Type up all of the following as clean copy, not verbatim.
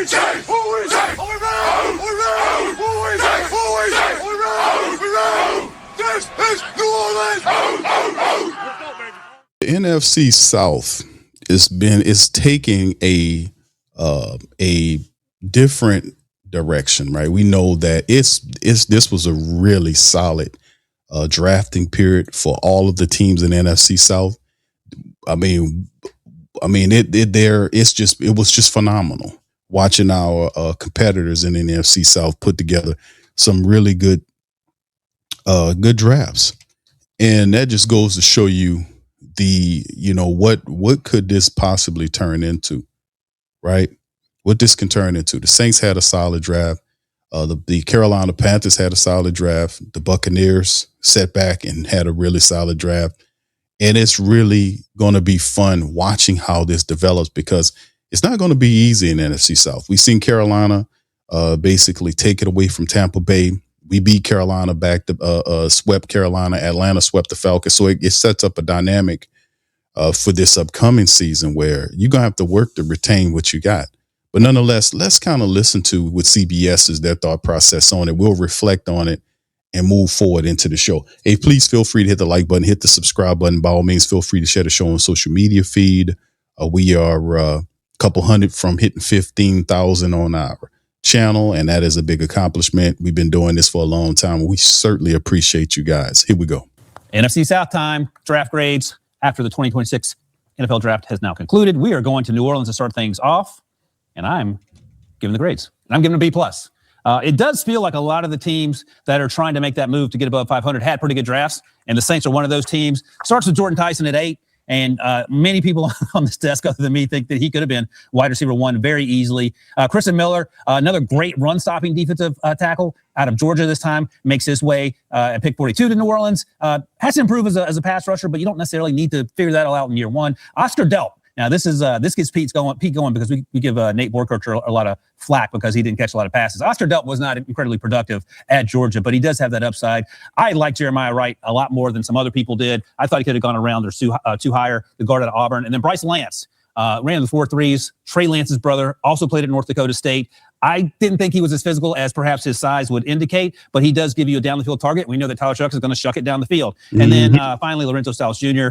The NFC South is taking a different direction, right? We know that this was a really solid drafting period for all of the teams in the NFC South. It was just phenomenal watching our competitors in the NFC South put together some really good drafts, and that just goes to show you what could this possibly turn into, right? What this can turn into. The Saints had a solid draft. The Carolina Panthers had a solid draft. The Buccaneers set back and had a really solid draft. And it's really going to be fun watching how this develops, because it's not going to be easy in NFC South. We've seen Carolina basically take it away from Tampa Bay. We beat Carolina back to swept Carolina. Atlanta swept the Falcons. So it sets up a dynamic for this upcoming season where you're going to have to work to retain what you got. But nonetheless, let's kind of listen to what CBS is, their thought process on it. We'll reflect on it and move forward into the show. Hey, please feel free to hit the like button, hit the subscribe button. By all means, feel free to share the show on social media feed. We are a couple hundred from hitting 15,000 on our channel, and that is a big accomplishment. We've been doing this for a long time. We certainly appreciate you guys. Here we go. NFC South time, draft grades after the 2026 NFL draft has now concluded. We are going to New Orleans to start things off, and I'm giving the grades. And I'm giving a B+. It does feel like a lot of the teams that are trying to make that move to get above 500 had pretty good drafts, and the Saints are one of those teams. Starts with Jordan Tyson at 8, and many people on this desk other than me think that he could have been wide receiver 1 very easily. Christian Miller, another great run-stopping defensive tackle out of Georgia this time, makes his way at pick 42 to New Orleans. Has to improve as a pass rusher, but you don't necessarily need to figure that all out in year 1. Oscar Delp. Now, this gets Pete going because we give Nate Borkircher a lot of flack because he didn't catch a lot of passes. Oscar Delp was not incredibly productive at Georgia, but he does have that upside. I like Jeremiah Wright a lot more than some other people did. I thought he could have gone around or two higher, the guard out of Auburn. And then Bryce Lance ran the 4.3s. Trey Lance's brother also played at North Dakota State. I didn't think he was as physical as perhaps his size would indicate, but he does give you a down-the-field target. We know that Tyler Shucks is going to shuck it down the field. Mm-hmm. And then finally, Lorenzo Styles Jr.,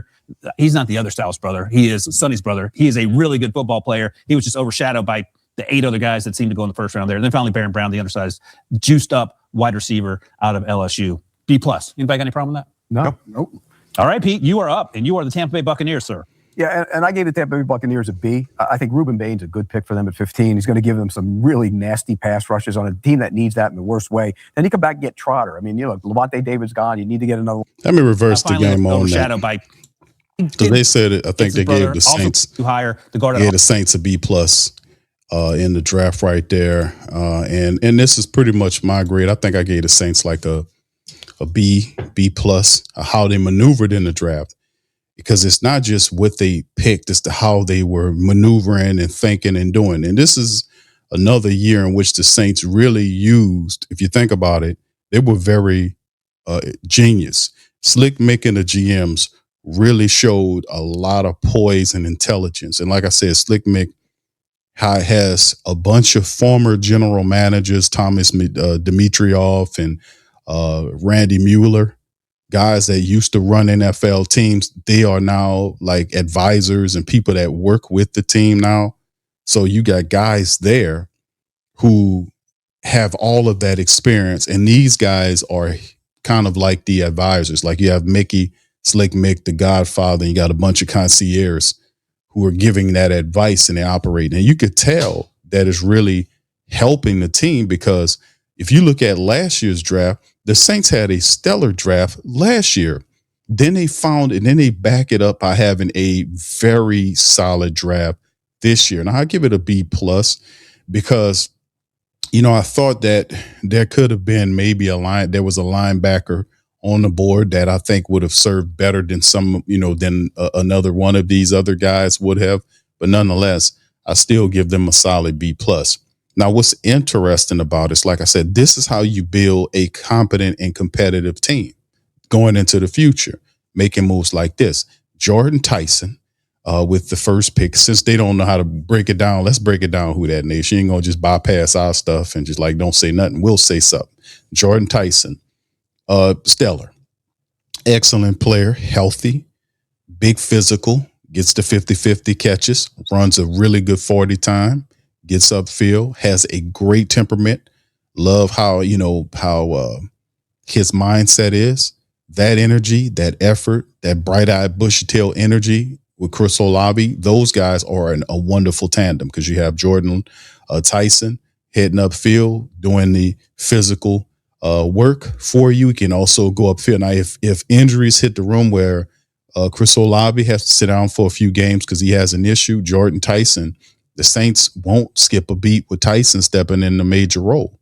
he's not the other Styles brother. He is Sonny's brother. He is a really good football player. He was just overshadowed by the 8 other guys that seemed to go in the first round there. And then finally, Baron Brown, the undersized, juiced-up wide receiver out of LSU. B+. Anybody got any problem with that? Nope. All right, Pete, you are up, and you are the Tampa Bay Buccaneers, sir. Yeah, and I gave the Tampa Bay Buccaneers a B. I think Reuben Bain's a good pick for them at 15. He's going to give them some really nasty pass rushes on a team that needs that in the worst way. Then you come back and get Trotter. I mean, Levante David's gone. You need to get another one. Let me reverse the game on that. Because they said it, I think they gave the Saints too higher. The Saints a B+ in the draft right there. And this is pretty much my grade. I think I gave the Saints like a B+, how they maneuvered in the draft. Because it's not just what they picked, it's how they were maneuvering and thinking and doing. And this is another year in which the Saints really used, if you think about it, they were very genius. Slick Mick and the GMs really showed a lot of poise and intelligence. And like I said, Slick Mick has a bunch of former general managers, Thomas Dimitrioff and Randy Mueller, guys that used to run NFL teams. They are now like advisors and people that work with the team now. So you got guys there who have all of that experience. And these guys are kind of like the advisors. Like you have Mickey, Slick Mick, the Godfather, and you got a bunch of concierges who are giving that advice and they're operating. And you could tell that is really helping the team, because if you look at last year's draft, the Saints had a stellar draft last year. Then they found, and then they back it up by having a very solid draft this year. Now I give it a B+, because, I thought that there could have been maybe there was a linebacker on the board that I think would have served better than than another one of these other guys would have. But nonetheless, I still give them a solid B+. Now, what's interesting about it is, like I said, this is how you build a competent and competitive team going into the future, making moves like this. Jordan Tyson, with the first pick. Since they don't know how to break it down, let's break it down. Who that nation? You ain't gonna just bypass our stuff and just like don't say nothing. We'll say something. Jordan Tyson, stellar, excellent player, healthy, big physical, gets the 50-50 catches, runs a really good 40 time, gets upfield, has a great temperament. Love how his mindset is. That energy, that effort, that bright-eyed, bushy-tail energy with Chris Olave, those guys are a wonderful tandem because you have Jordan Tyson heading upfield, doing the physical work for you. You can also go upfield. Now, if injuries hit the room where Chris Olave has to sit down for a few games because he has an issue, Jordan Tyson, the Saints won't skip a beat with Tyson stepping in a major role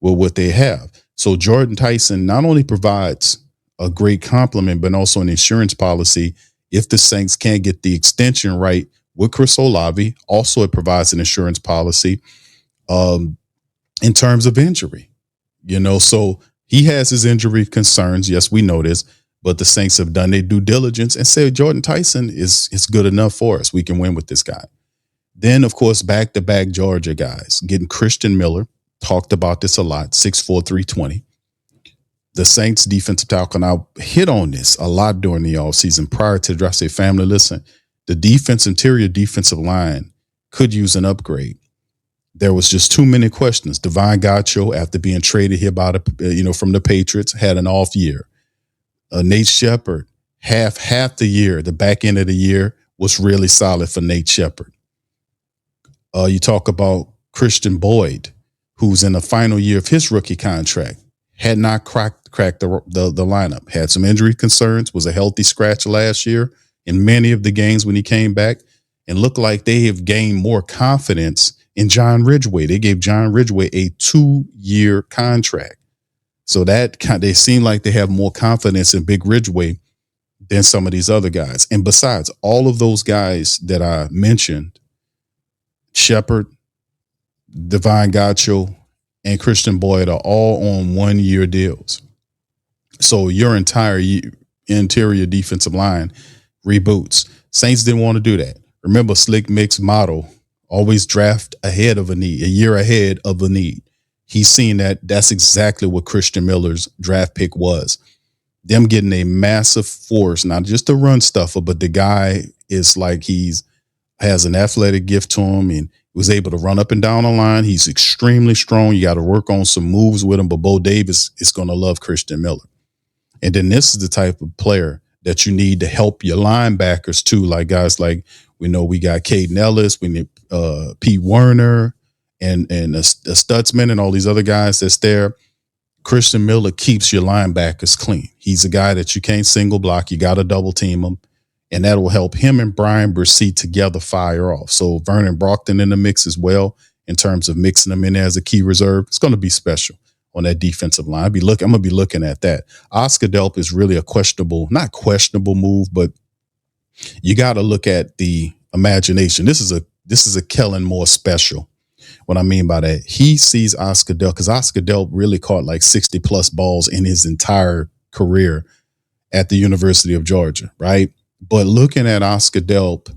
with what they have. So Jordan Tyson not only provides a great compliment, but also an insurance policy. If the Saints can't get the extension right with Chris Olave, also it provides an insurance policy in terms of injury. So he has his injury concerns. Yes, we know this, but the Saints have done their due diligence and said Jordan Tyson is good enough for us. We can win with this guy. Then, of course, back-to-back Georgia guys, getting Christian Miller, talked about this a lot, 6'4", 320. The Saints defensive tackle, and I hit on this a lot during the offseason prior to the draft. Say, family, listen, the interior defensive line could use an upgrade. There was just too many questions. Divine Gacho, after being traded here from the Patriots, had an off year. Nate Shepard, half the year, the back end of the year was really solid for Nate Shepard. You talk about Christian Boyd, who's in the final year of his rookie contract, had not cracked the lineup, had some injury concerns, was a healthy scratch last year in many of the games when he came back, and looked like they have gained more confidence in John Ridgeway. They gave John Ridgeway a 2-year contract. So they seem like they have more confidence in Big Ridgeway than some of these other guys. And besides, all of those guys that I mentioned, Shepard, Divine Gacho, and Christian Boyd are all on 1-year deals. So your entire interior defensive line reboots. Saints didn't want to do that. Remember, Slick Mick's motto, always draft ahead of a need, a year ahead of a need. He's seen that's exactly what Christian Miller's draft pick was. Them getting a massive force, not just a run stuffer, but the guy is like has an athletic gift to him and was able to run up and down the line. He's extremely strong. You got to work on some moves with him, but Bo Davis is going to love Christian Miller. And then this is the type of player that you need to help your linebackers too, like guys like we know we got Caden Ellis, we need Pete Werner and Stutzman and all these other guys that's there. Christian Miller keeps your linebackers clean. He's a guy that you can't single block. You got to double team him. And that will help him and Brian Bursey together fire off. So Vernon Brockton in the mix as well in terms of mixing them in there as a key reserve. It's going to be special on that defensive line. I'm going to be looking at that. Oscar Delp is really not questionable move, but you got to look at the imagination. This is a Kellen Moore special. What I mean by that, he sees Oscar Delp because Oscar Delp really caught like 60 plus balls in his entire career at the University of Georgia, right? But looking at Oscar Delp,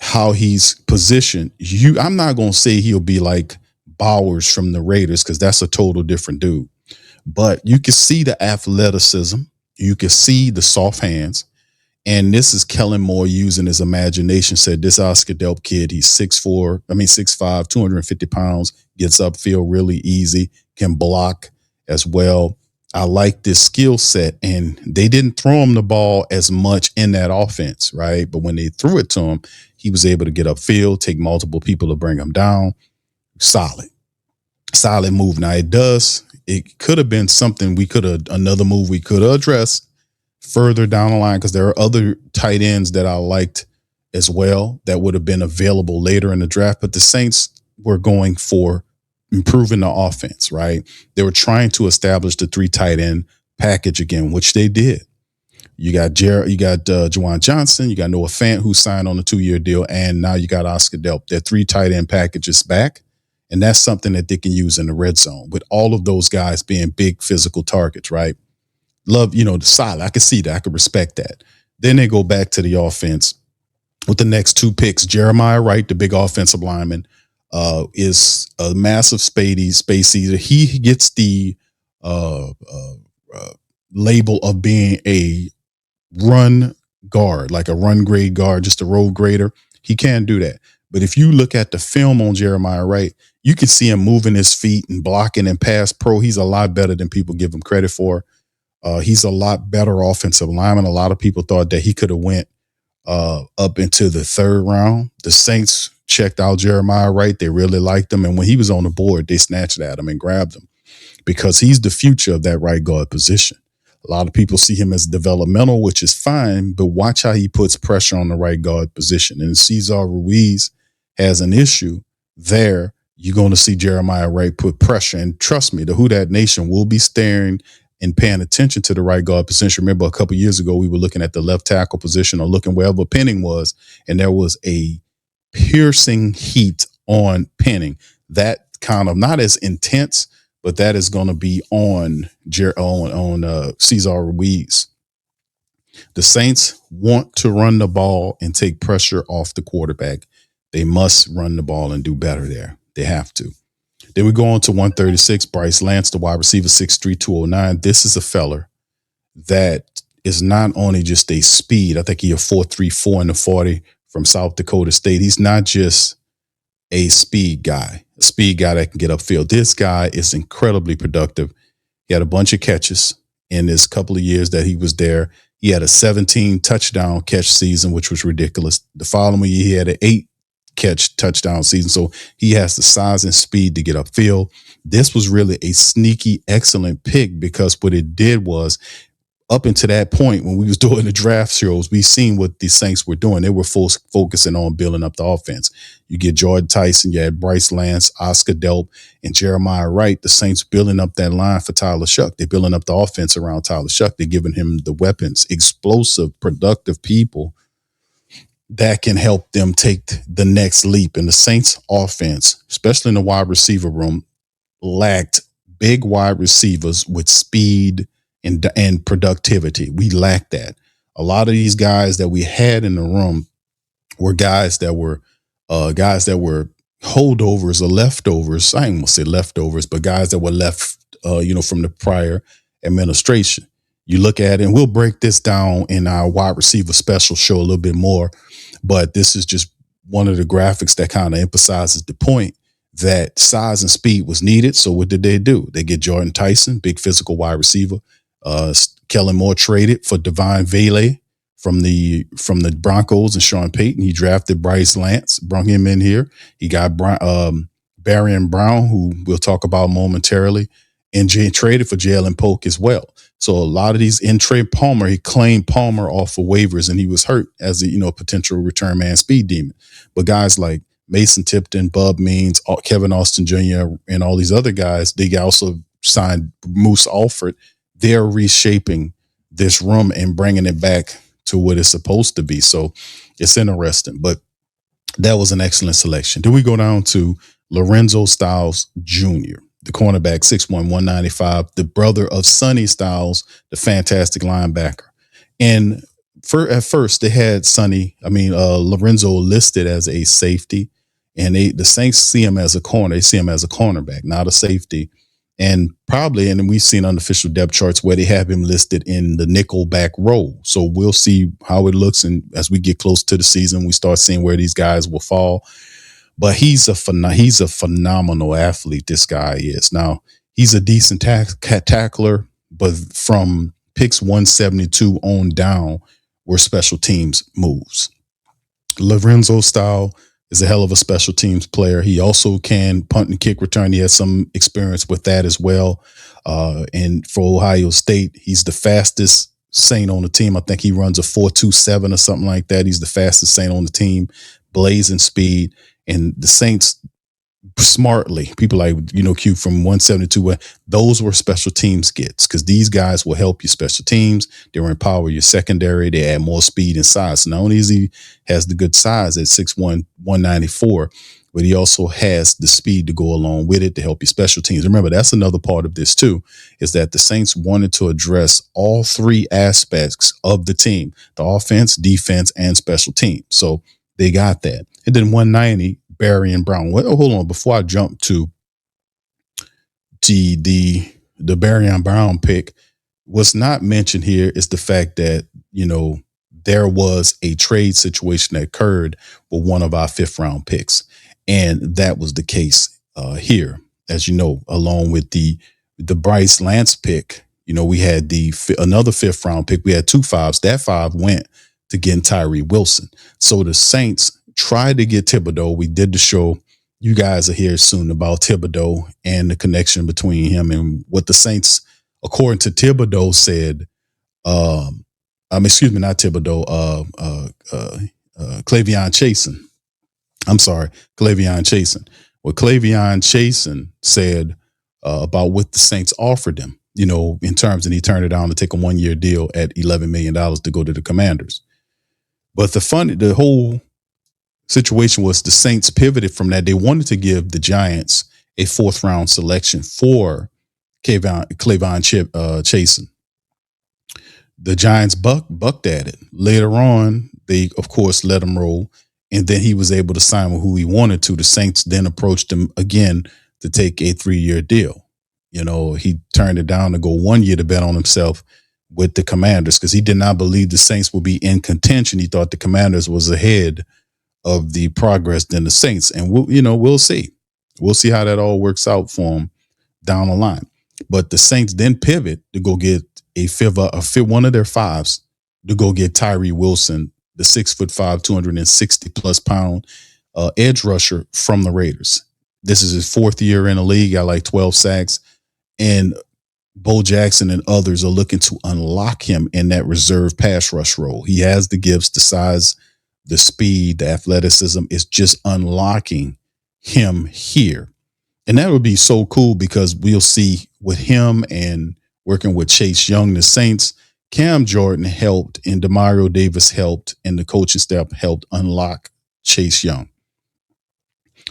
how he's positioned, I'm not going to say he'll be like Bowers from the Raiders because that's a total different dude. But you can see the athleticism. You can see the soft hands. And this is Kellen Moore using his imagination. Said this Oscar Delp kid, he's 6'5", 250 pounds, gets upfield really easy, can block as well. I like this skill set, and they didn't throw him the ball as much in that offense, right? But when they threw it to him, he was able to get upfield, take multiple people to bring him down. Solid move. Now it could have been something another move we could have addressed further down the line because there are other tight ends that I liked as well that would have been available later in the draft. But the Saints were going for improving the offense, right? They were trying to establish the 3 tight end package again, which they did. You got Juwan Johnson, you got Noah Fant who signed on a 2-year deal, and now you got Oscar Delp. Their 3 tight end packages back, and that's something that they can use in the red zone with all of those guys being big physical targets, right? Love, the solid. I can see that. I can respect that. Then they go back to the offense. with the next 2 picks. Jeremiah Wright, the big offensive lineman, is a massive space eater. He gets the label of being a run guard, like a run grade guard, just a road grader. He can do that. But if you look at the film on Jeremiah Wright, you can see him moving his feet and blocking and pass pro. He's a lot better than people give him credit for. He's a lot better offensive lineman. A lot of people thought that he could have went up into the 3rd round. The Saints checked out Jeremiah Wright. They really liked him. And when he was on the board, they snatched at him and grabbed him because he's the future of that right guard position. A lot of people see him as developmental, which is fine, but watch how he puts pressure on the right guard position. And Cesar Ruiz has an issue there. You're going to see Jeremiah Wright put pressure. And trust me, the Who Dat Nation will be staring and paying attention to the right guard position. Remember, a couple of years ago, we were looking at the left tackle position or looking wherever Penning was, and there was a piercing heat on Penning. That kind of not as intense, but that is going to be on Cesar Ruiz. The Saints want to run the ball and take pressure off the quarterback. They must run the ball and do better there. They have to. Then we go on to 136, Bryce Lance, the wide receiver, 6'3", 209. This is a feller that is not only just a speed. I think he a 4.34 in the 40 from South Dakota State. He's not just a speed guy that can get upfield. This guy is incredibly productive. He had a bunch of catches in this couple of years that he was there. He had a 17 touchdown catch season, which was ridiculous. The following year, he had an 8 catch touchdown season. So he has the size and speed to get upfield. This was really a sneaky, excellent pick because what it did was up until that point when we was doing the draft shows, we seen what the Saints were doing. They were focusing on building up the offense. You get Jordan Tyson, you had Bryce Lance, Oscar Delp, and Jeremiah Wright. The Saints building up that line for Tyler Shuck. They're building up the offense around Tyler Shuck. They're giving him the weapons, explosive, productive people that can help them take the next leap. And the Saints offense, especially in the wide receiver room, lacked big wide receivers with speed and productivity. We lacked that. A lot of these guys that we had in the room were guys that were holdovers or leftovers. I ain't gonna say leftovers, but guys that were left from the prior administration. You look at it, and we'll break this down in our wide receiver special show a little bit more, but this is just one of the graphics that kind of emphasizes the point that size and speed was needed. So what did they do? They get Jordan Tyson, big physical wide receiver. Kellen Moore traded for Devine Vele from the Broncos and Sean Payton. He drafted Bryce Lance, brought him in here. He got Barrion Brown, who we'll talk about momentarily, and traded for Jalen Polk as well. So a lot of these in Trey Palmer, he claimed Palmer off of waivers, and he was hurt as a potential return man speed demon. But guys like Mason Tipton, Bub Means, Kevin Austin Jr., and all these other guys, they also signed Moose Alford. They're reshaping this room and bringing it back to what it's supposed to be. So it's interesting, but that was an excellent selection. Then we go down to Lorenzo Styles Jr., the cornerback, 6'1", 195, the brother of Sonny Styles, the fantastic linebacker. And at first they had Lorenzo listed as a safety, and the Saints see him as a corner. They see him as a cornerback, not a safety. And we've seen unofficial depth charts where they have him listed in the nickel back role. So we'll see how it looks. And as we get close to the season, we start seeing where these guys will fall. But he's a phenomenal athlete. This guy is. Now, he's a decent tackler, but from picks 172 on down were special teams moves. Lorenzo Style is a hell of a special teams player. He also can punt and kick return. He has some experience with that as well. And for Ohio State, he's the fastest Saint on the team. I think he runs a 4.27 or something like that. He's the fastest Saint on the team, blazing speed. And the Saints smartly, people like, Q from 172, those were special teams gets because these guys will help you special teams. They will empower your secondary. They add more speed and size. So not only is he has the good size at 6'1", 194, but he also has the speed to go along with it to help your special teams. Remember, that's another part of this too, is that the Saints wanted to address all three aspects of the team: the offense, defense, and special teams. So they got that. And then 190, Barry and Brown. Well, hold on, before I jump to the Barry and Brown pick, what's not mentioned here is the fact that, there was a trade situation that occurred with one of our 5th round picks. And that was the case here, as you know, along with the Bryce Lance pick. We had another 5th round pick. We had 2 5s. That 5 went to getting Tyree Wilson. So the Saints tried to get Thibodeau. We did the show. You guys are here soon about Thibodeau and the connection between him and what the Saints, according to Thibodeau, said. Excuse me, not Thibodeau. Clavion Chasen. I'm sorry, Clavion Chasen. What Clavion Chasen said about what the Saints offered him, in terms, and he turned it down to take a 1-year deal at $11 million to go to the Commanders. But the whole situation was the Saints pivoted from that. They wanted to give the Giants a 4th round selection for Clavion Chasen. The Giants bucked at it. Later on, they, of course, let him roll, and then he was able to sign with who he wanted to. The Saints then approached him again to take a 3-year deal. He turned it down to go 1 year to bet on himself with the Commanders because he did not believe the Saints would be in contention. He thought the Commanders was ahead of the progress than the Saints. And we'll see. We'll see how that all works out for him down the line. But the Saints then pivot to go get one of their 5s to go get Tyree Wilson, the 6'5", 260 plus pound edge rusher from the Raiders. This is his 4th year in the league, got like 12 sacks, and Bo Jackson and others are looking to unlock him in that reserve pass rush role. He has the gifts, the size, the speed, the athleticism. Is just unlocking him here. And that would be so cool because we'll see with him and working with Chase Young, the Saints, Cam Jordan helped and Demario Davis helped, and the coaching staff helped unlock Chase Young.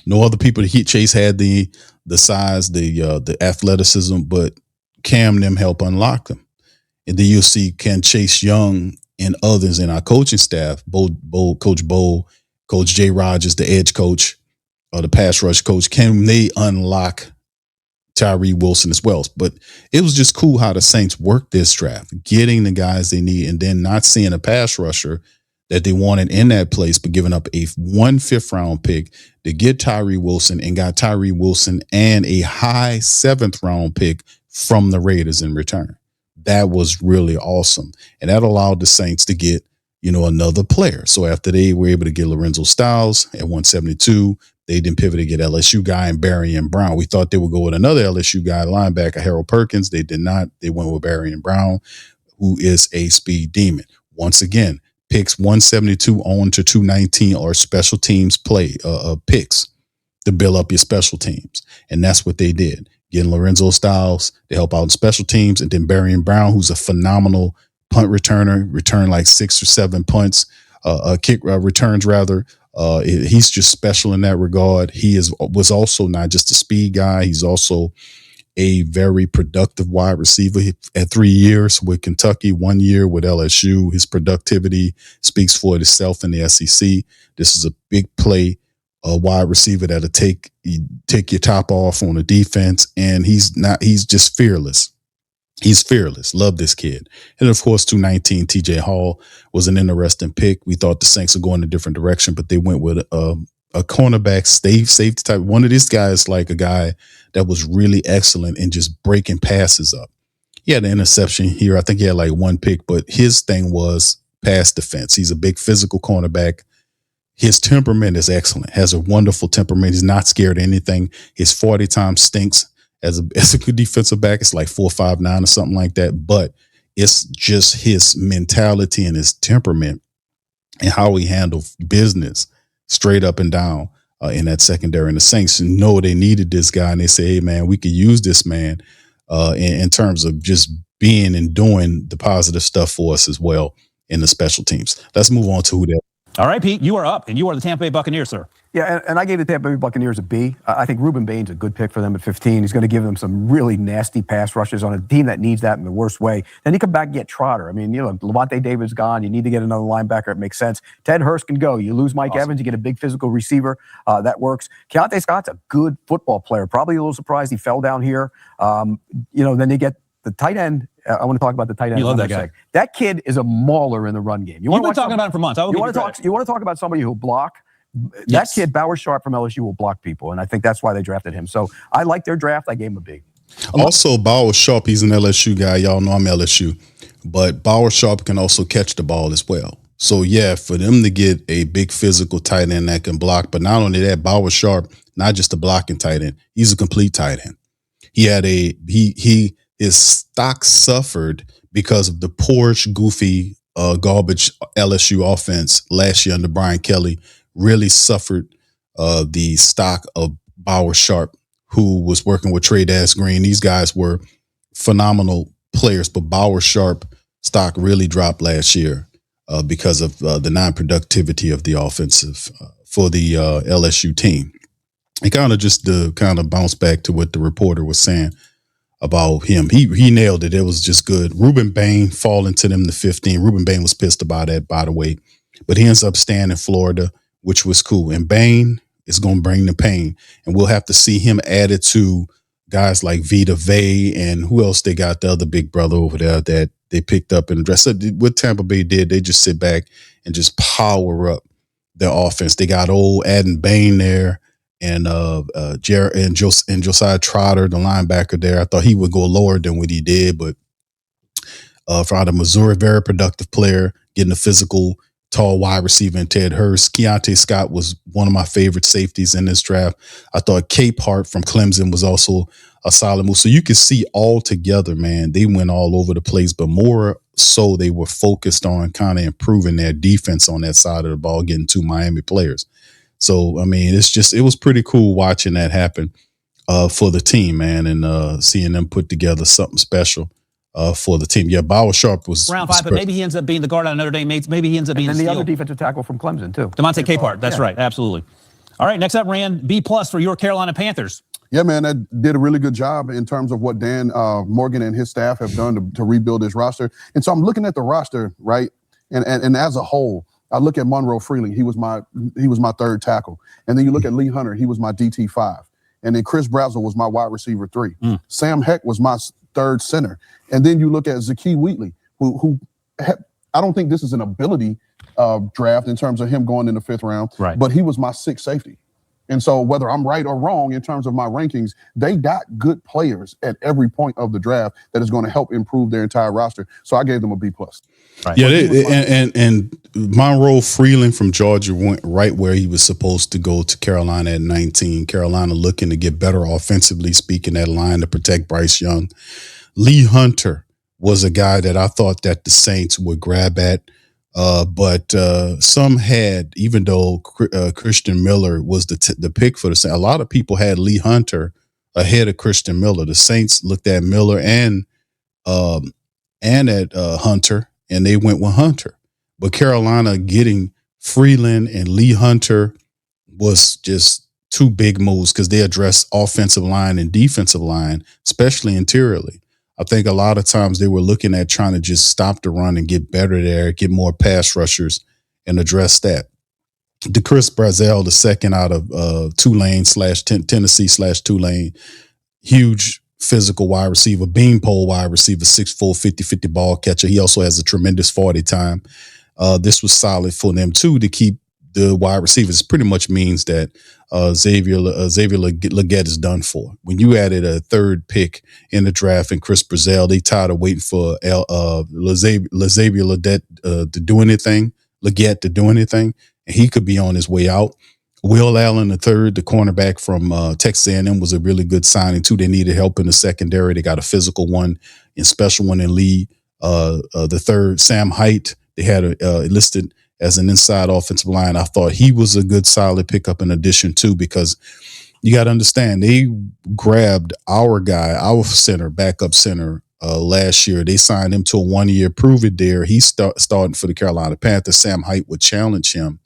No other people. Chase had the size, the athleticism, but Cam them help unlock them. And then you'll see can Chase Young and others in our coaching staff, Coach Bo, Coach Jay Rogers, the edge coach, or the pass rush coach, can they unlock Tyree Wilson as well? But it was just cool how the Saints worked this draft, getting the guys they need, and then not seeing a pass rusher that they wanted in that place, but giving up a 5th round pick to get Tyree Wilson, and got Tyree Wilson and a high 7th round pick from the Raiders in return. That was really awesome. And that allowed the Saints to get, another player. So after they were able to get Lorenzo Styles at 172, they then pivoted to get LSU guy and Barry and Brown. We thought they would go with another LSU guy, linebacker, Harold Perkins. They did not. They went with Barry and Brown, who is a speed demon. Once again, picks 172 on to 219 are special teams picks to build up your special teams. And that's what they did. Getting Lorenzo Styles to help out in special teams, and then Barry and Brown, who's a phenomenal punt returner, returned like 6 or 7 punts, kick returns rather. He's just special in that regard. He was also not just a speed guy. He's also a very productive wide receiver. At 3 years with Kentucky, 1 year with LSU, his productivity speaks for itself in the SEC. This is a big play, a wide receiver that'll take your top off on the defense, and he's just fearless. He's fearless. Love this kid. And of course, 219 TJ Hall was an interesting pick. We thought the Saints would go in a different direction, but they went with a cornerback safety type. One of these guys, like a guy that was really excellent in just breaking passes up. He had an interception here. I think he had like 1 pick, but his thing was pass defense. He's a big physical cornerback. His temperament is excellent, has a wonderful temperament. He's not scared of anything. His 40 times stinks. As a good defensive back, it's like 4.59 or something like that. But it's just his mentality and his temperament and how he handled business straight up and down in that secondary. And the Saints know they needed this guy, and they say, hey, man, we could use this man in terms of just being and doing the positive stuff for us as well in the special teams. Let's move on to Who Dat. All right, Pete, you are up, and you are the Tampa Bay Buccaneers, sir. Yeah, and I gave the Tampa Bay Buccaneers a B. I think Ruben Bain's a good pick for them at 15. He's going to give them some really nasty pass rushes on a team that needs that in the worst way. Then you come back and get Trotter. I mean, Levante David's gone. You need to get another linebacker. It makes sense. Ted Hurst can go. You lose Mike Evans, you get a big physical receiver. That works. Keontae Scott's a good football player. Probably a little surprised he fell down here. Then you get the tight end. I want to talk about the tight end. You love that guy. That kid is a mauler in the run game. You've been talking about him for months. You want to talk about somebody who'll block? That kid, Bauer Sharp from LSU, will block people, and I think that's why they drafted him. So I like their draft. I gave him a B. Also, Bauer Sharp, he's an LSU guy. Y'all know I'm LSU. But Bauer Sharp can also catch the ball as well. So, yeah, for them to get a big physical tight end that can block, but not only that, Bauer Sharp, not just a blocking tight end, he's a complete tight end. He had his stock suffered because of the poorish, goofy, garbage LSU offense last year under Brian Kelly. Really suffered the stock of Bauer Sharp, who was working with Trey Dash Green. These guys were phenomenal players, but Bauer Sharp stock really dropped last year because of the non-productivity of the offensive for the LSU team. And kind of just to kind of bounce back to what the reporter was saying about him. He nailed it. It was just good. Ruben Bain falling to them to 15. Ruben Bain was pissed about that, by the way. But he ends up staying in Florida, which was cool. And Bain is going to bring the pain. And we'll have to see him added to guys like Vita Vey and who else they got, the other big brother over there that they picked up in the dress. So what Tampa Bay did, they just sit back and just power up their offense. They got old adding Bain there and Jared and Josiah Trotter, the linebacker there. I thought he would go lower than what he did, but from the Missouri, very productive player, getting a physical, tall wide receiver in Ted Hurst. Keontae Scott was one of my favorite safeties in this draft. I thought Capehart from Clemson was also a solid move. So you can see all together, man, they went all over the place, but more so they were focused on kind of improving their defense on that side of the ball, getting two Miami players. So, I mean, it was pretty cool watching that happen for the team, man, and seeing them put together something special for the team. Yeah, Bauer Sharp was round 5, but maybe he ends up being the guard out of Notre Dame. Maybe he ends up being the other defensive tackle from Clemson, too. Demonte Capehart. That's right. Absolutely. All right, next up, Rand, B+ for your Carolina Panthers. Yeah, man, that did a really good job in terms of what Dan Morgan and his staff have done to rebuild his roster. And so I'm looking at the roster, right? And as a whole, I look at Monroe Freeling. He was my third tackle. And then you look at Lee Hunter. He was my DT5. And then Chris Brazzell was my wide receiver 3. Sam Heck was my third center. And then you look at Zakee Wheatley, who I don't think this is an ability draft in terms of him going in the 5th round, right, but he was my 6th safety. And so whether I'm right or wrong in terms of my rankings, they got good players at every point of the draft that is going to help improve their entire roster. So I gave them a B+. Right. Yeah, and Monroe Freeland from Georgia went right where he was supposed to go to Carolina at 19. Carolina looking to get better offensively, speaking that line to protect Bryce Young. Lee Hunter was a guy that I thought that the Saints would grab at. But some had, even though Christian Miller was the pick for the Saints, a lot of people had Lee Hunter ahead of Christian Miller. The Saints looked at Miller and at Hunter, and they went with Hunter. But Carolina getting Freeland and Lee Hunter was just two big moves because they addressed offensive line and defensive line, especially interiorly. I think a lot of times they were looking at trying to just stop the run and get better there, get more pass rushers and address that. The Chris Brazzell, the second out of Tulane / Tennessee / Tulane, huge physical wide receiver, beanpole wide receiver, 6'4", 50-50 ball catcher. He also has a tremendous 40 time. This was solid for them too to keep the wide receivers. Pretty much means that Xavier Legette is done for. When you added a third pick in the draft and Chris Brazzell, they tired of waiting for Xavier Legette to do anything, Legette to do anything, and he could be on his way out. Will Allen III, the cornerback from Texas A&M, was a really good signing too. They needed help in the secondary. They got a physical one and special one in Lee. The third, Sam Height, they had listed as an inside offensive line. I thought he was a good, solid pickup in addition too, because you got to understand, they grabbed our guy, our center, backup center last year. They signed him to a 1-year prove it there. He's starting for the Carolina Panthers. Sam Height would challenge him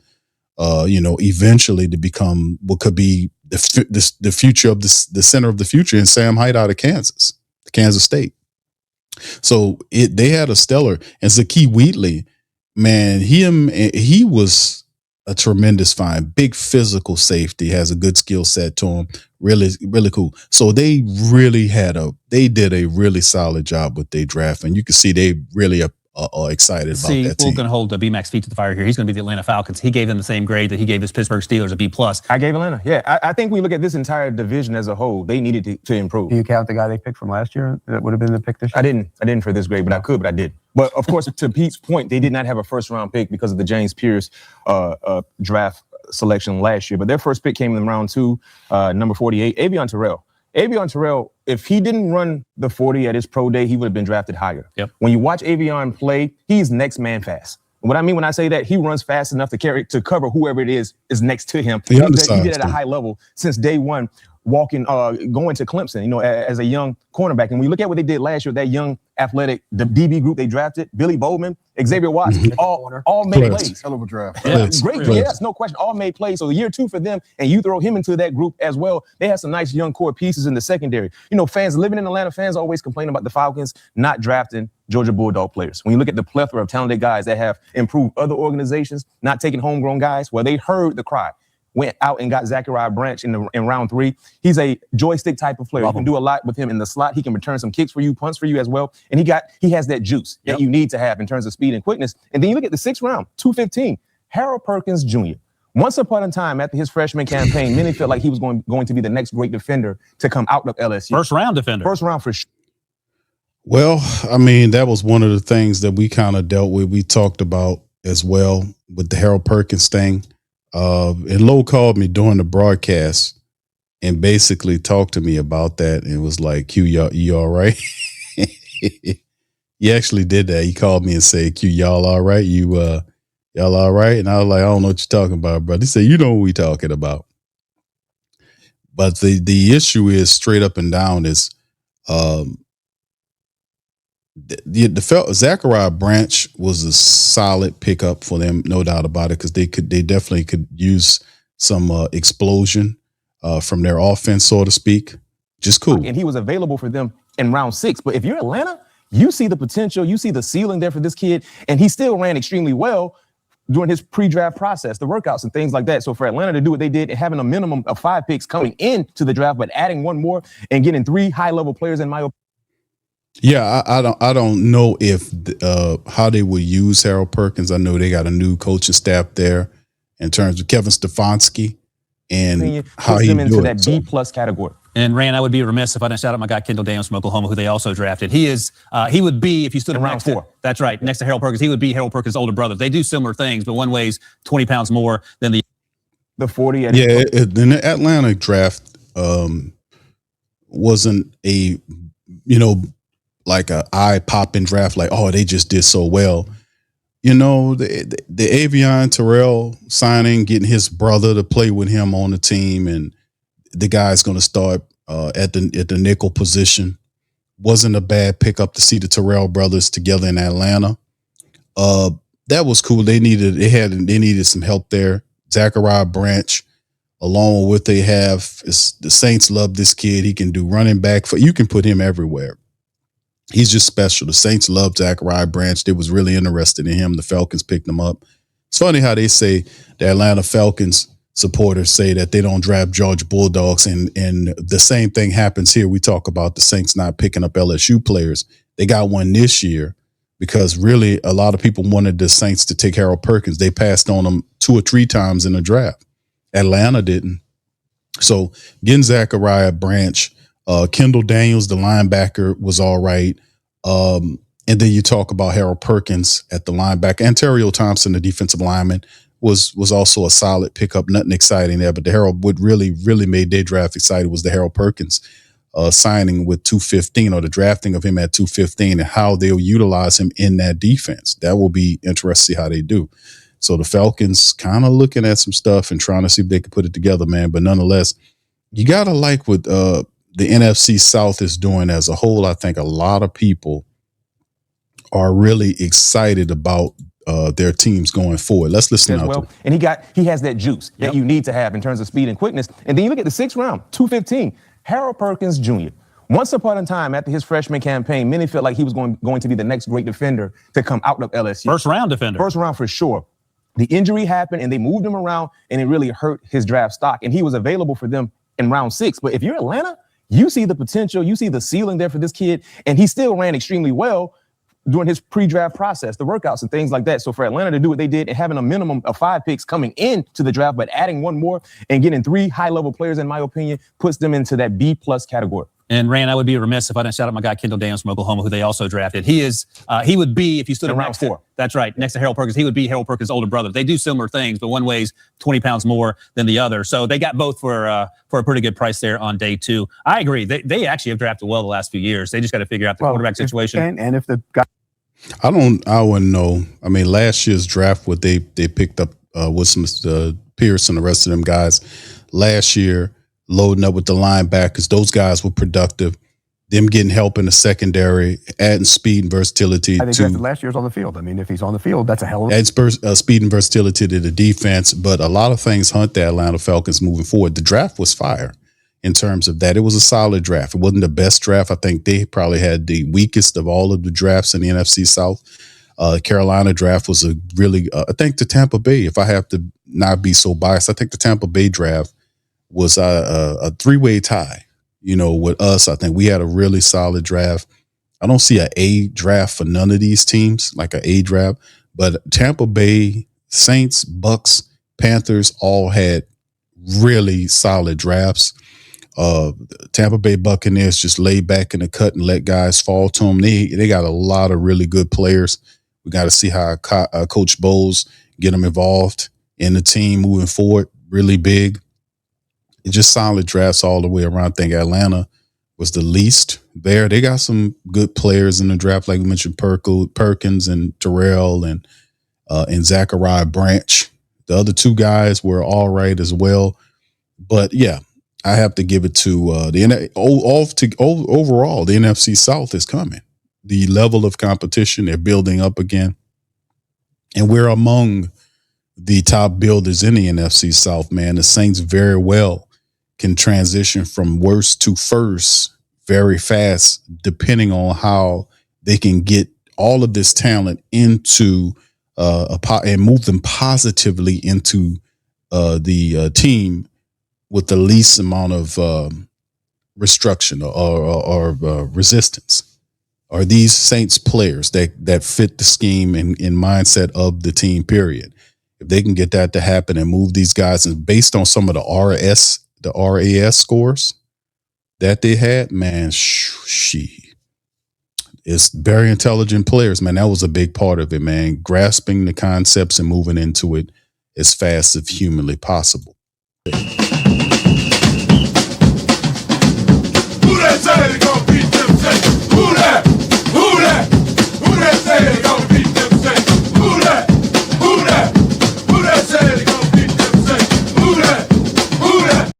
eventually to become what could be the future of the center of the future in Sam Hyde out of Kansas State. So they had a stellar, and Zakee Wheatley, man, he was a tremendous find. Big physical safety, has a good skill set to him. Really, really cool. So they really did a really solid job with their draft, and you can see they really are excited about that we're team. going to hold B-Mac's feet to the fire here. He's going to be the Atlanta Falcons. He gave them the same grade that he gave his Pittsburgh Steelers, a B+. I gave Atlanta. Yeah, I think we look at this entire division as a whole. They needed to improve. Do you count the guy they picked from last year that would have been the pick this year? I didn't for this grade, but I could, but I did. But of course, to Pete's point, they did not have a first-round pick because of the James Pierce draft selection last year. But their first pick came in round 2, number 48, Avion Terrell. Avion Terrell, if he didn't run the 40 at his pro day, he would have been drafted higher. Yep. When you watch Avion play, he's next man fast. What I mean when I say that, he runs fast enough to cover whoever it is next to him. He did at a high level since day one, going to Clemson, as a young cornerback. And we look at what they did last year, that young athletic, the DB group they drafted, Billy Bowman, Xavier Watts, all made plays. Hell of a draft. Yeah, great. Yes, no question. All made plays. So year 2 for them, and you throw him into that group as well. They have some nice young core pieces in the secondary. Fans living in Atlanta, fans always complain about the Falcons not drafting Georgia Bulldog players. When you look at the plethora of talented guys that have improved other organizations, not taking homegrown guys, well, they heard the cry. Went out and got Zachariah Branch in round 3. He's a joystick type of player. You can do a lot with him in the slot. He can return some kicks for you, punts for you as well. And he has that juice that you need to have in terms of speed and quickness. And then you look at the 6th round, 215, Harold Perkins Jr. Once upon a time, after his freshman campaign, many felt like he was going to be the next great defender to come out of LSU. First round defender. First round for sure. Well, I mean, that was one of the things that we kind of dealt with. We talked about as well with the Harold Perkins thing. And Lowe called me during the broadcast and basically talked to me about that. And was like, Q, you all right? He actually did that. He called me and said, Q, y'all all right? Y'all all right? And I was like, I don't know what you're talking about, brother. He said, you know what we talking about. But the issue is straight up and down is Zachariah Branch was a solid pickup for them, no doubt about it, because they definitely could use some explosion from their offense, so to speak. Just cool. And he was available for them in round 6. But if you're Atlanta, you see the potential, you see the ceiling there for this kid, and he still ran extremely well during his pre-draft process, the workouts and things like that. So for Atlanta to do what they did, having a minimum of 5 picks coming into the draft, but adding one more and getting 3 high-level players in my opinion. Yeah, I don't know if how they will use Harold Perkins. I know they got a new coaching staff there in terms of Kevin Stefanski and how he them into do that it. B+ category. And Rand, I would be remiss if I didn't shout out my guy Kendall Daniels from Oklahoma, who they also drafted. He would be, if you stood In round next to, 4. that's right, next to Harold Perkins, he would be Harold Perkins' older brother. They do similar things, but one weighs 20 pounds more than the 40. Yeah, the Atlanta draft wasn't a, like a eye-popping draft, like, oh, they just did so well. The Avion Terrell signing, getting his brother to play with him on the team, and the guy's going to start at the nickel position. Wasn't a bad pickup to see the Terrell brothers together in Atlanta. That was cool. They needed some help there. Zachariah Branch, along with what they have, the Saints love this kid. He can do running back. You can put him everywhere. He's just special. The Saints loved Zachariah Branch. They was really interested in him. The Falcons picked him up. It's funny how they say the Atlanta Falcons supporters say that they don't draft Georgia Bulldogs, and the same thing happens here. We talk about the Saints not picking up LSU players. They got one this year because really a lot of people wanted the Saints to take Harold Perkins. They passed on him 2 or 3 times in the draft. Atlanta didn't. So getting Zachariah Branch, Kendall Daniels, the linebacker, was all right. And then you talk about Harold Perkins at the linebacker. Antario Thompson, the defensive lineman, was also a solid pickup. Nothing exciting there, but the Harold, what really made their draft exciting was the Harold Perkins signing with 215, or the drafting of him at 215, and how they'll utilize him in that defense. That will be interesting to see how they do. So the Falcons kind of looking at some stuff and trying to see if they can put it together, man. But nonetheless, you got to like what the NFC South is doing as a whole. I think a lot of people are really excited about their teams going forward. Let's listen as out. well. And he has that juice that you need to have in terms of speed and quickness. And then you look at the 6th round, 215, Harold Perkins Jr. Once upon a time, after his freshman campaign, many felt like he was going to be the next great defender to come out of LSU. First round defender. First round for sure. The injury happened and they moved him around and it really hurt his draft stock. And he was available for them in round 6. But if you're Atlanta, you see the potential, you see the ceiling there for this kid. And he still ran extremely well during his pre-draft process, the workouts and things like that. So for Atlanta to do what they did and having a minimum of 5 picks coming into the draft, but adding one more and getting 3 high-level players, in my opinion, puts them into that B+ category. And Rand, I would be remiss if I didn't shout out my guy Kendall Daniels from Oklahoma, who they also drafted. He would be, if you stood In him round next to, 4. that's right, next to Harold Perkins, he would be Harold Perkins' older brother. They do similar things, but one weighs 20 pounds more than the other. So they got both for a pretty good price there on day 2. I agree. They actually have drafted well the last few years. They just got to figure out the quarterback situation. And if the guy, I wouldn't know. I mean, last year's draft, what they picked up with some Pierce and the rest of them guys last year, loading up with the linebackers, those guys were productive. Them getting help in the secondary, adding speed and versatility. I think after last year's on the field. I mean, if he's on the field, that's a hell of a... Add speed and versatility to the defense, but a lot of things hunt the Atlanta Falcons moving forward. The draft was fire in terms of that. It was a solid draft. It wasn't the best draft. I think they probably had the weakest of all of the drafts in the NFC South. Carolina draft was a really, I think the Tampa Bay, if I have to not be so biased, I think the Tampa Bay draft was a 3-way tie. With us, I think we had a really solid draft. I don't see an A draft for none of these teams, like an A draft, but Tampa Bay, Saints, Bucks, Panthers all had really solid drafts. Tampa Bay Buccaneers just laid back in the cut and let guys fall to them. They got a lot of really good players. We got to see how Coach Bowles get them involved in the team moving forward. Really big. It's just solid drafts all the way around. I think Atlanta was the least there. They got some good players in the draft, like we mentioned, Perkins and Terrell and Zachariah Branch. The other 2 guys were all right as well. But yeah, I have to give it to overall, the NFC South is coming. The level of competition, they're building up again. And we're among the top builders in the NFC South, man. The Saints very well can transition from worst to first very fast, depending on how they can get all of this talent into and move them positively into the team with the least amount of restriction or resistance. Are these Saints players that fit the scheme and mindset of the team, period? If they can get that to happen and move these guys, and based on some of the RAS scores that they had, man, it's very intelligent players, man. That was a big part of it, man. Grasping the concepts and moving into it as fast as humanly possible. Who that say they gonna beat them Saints? Who that? Who that? Who that say they gonna beat them Saints? Who that? Who that? Who that say they gonna beat them Saints? Who that? Who that?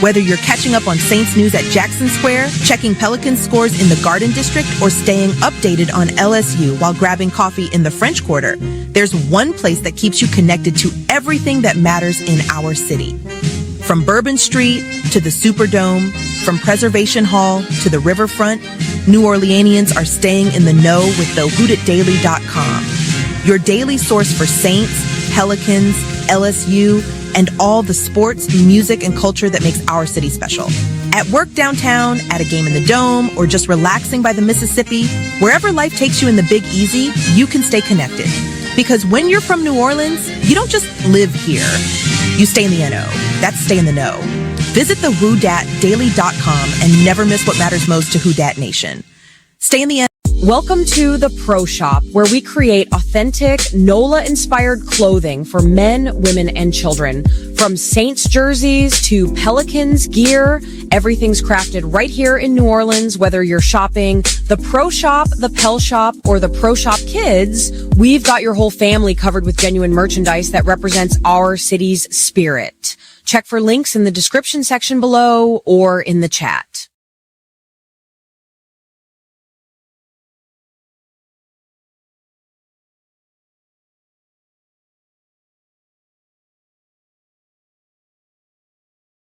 Whether you're catching up on Saints news at Jackson Square, checking Pelicans scores in the Garden District, or staying updated on LSU while grabbing coffee in the French Quarter, there's one place that keeps you connected to everything that matters in our city. From Bourbon Street to the Superdome, from Preservation Hall to the Riverfront, New Orleanians are staying in the know with the WhoDatDaily.com. Your daily source for Saints, Pelicans, LSU, and all the sports, music, and culture that makes our city special. At work downtown, at a game in the Dome, or just relaxing by the Mississippi, wherever life takes you in the Big Easy, you can stay connected. Because when you're from New Orleans, you don't just live here. You stay in the NO. That's stay in the know. Visit the WhoDatDaily.com and never miss what matters most to Who Dat Nation. Stay in the NO. Welcome to the Pro Shop, where we create authentic NOLA-inspired clothing for men, women, and children. From Saints jerseys to Pelicans gear, everything's crafted right here in New Orleans. Whether you're shopping the Pro Shop, the Pel Shop, or the Pro Shop Kids, we've got your whole family covered with genuine merchandise that represents our city's spirit. Check for links in the description section below or in the chat.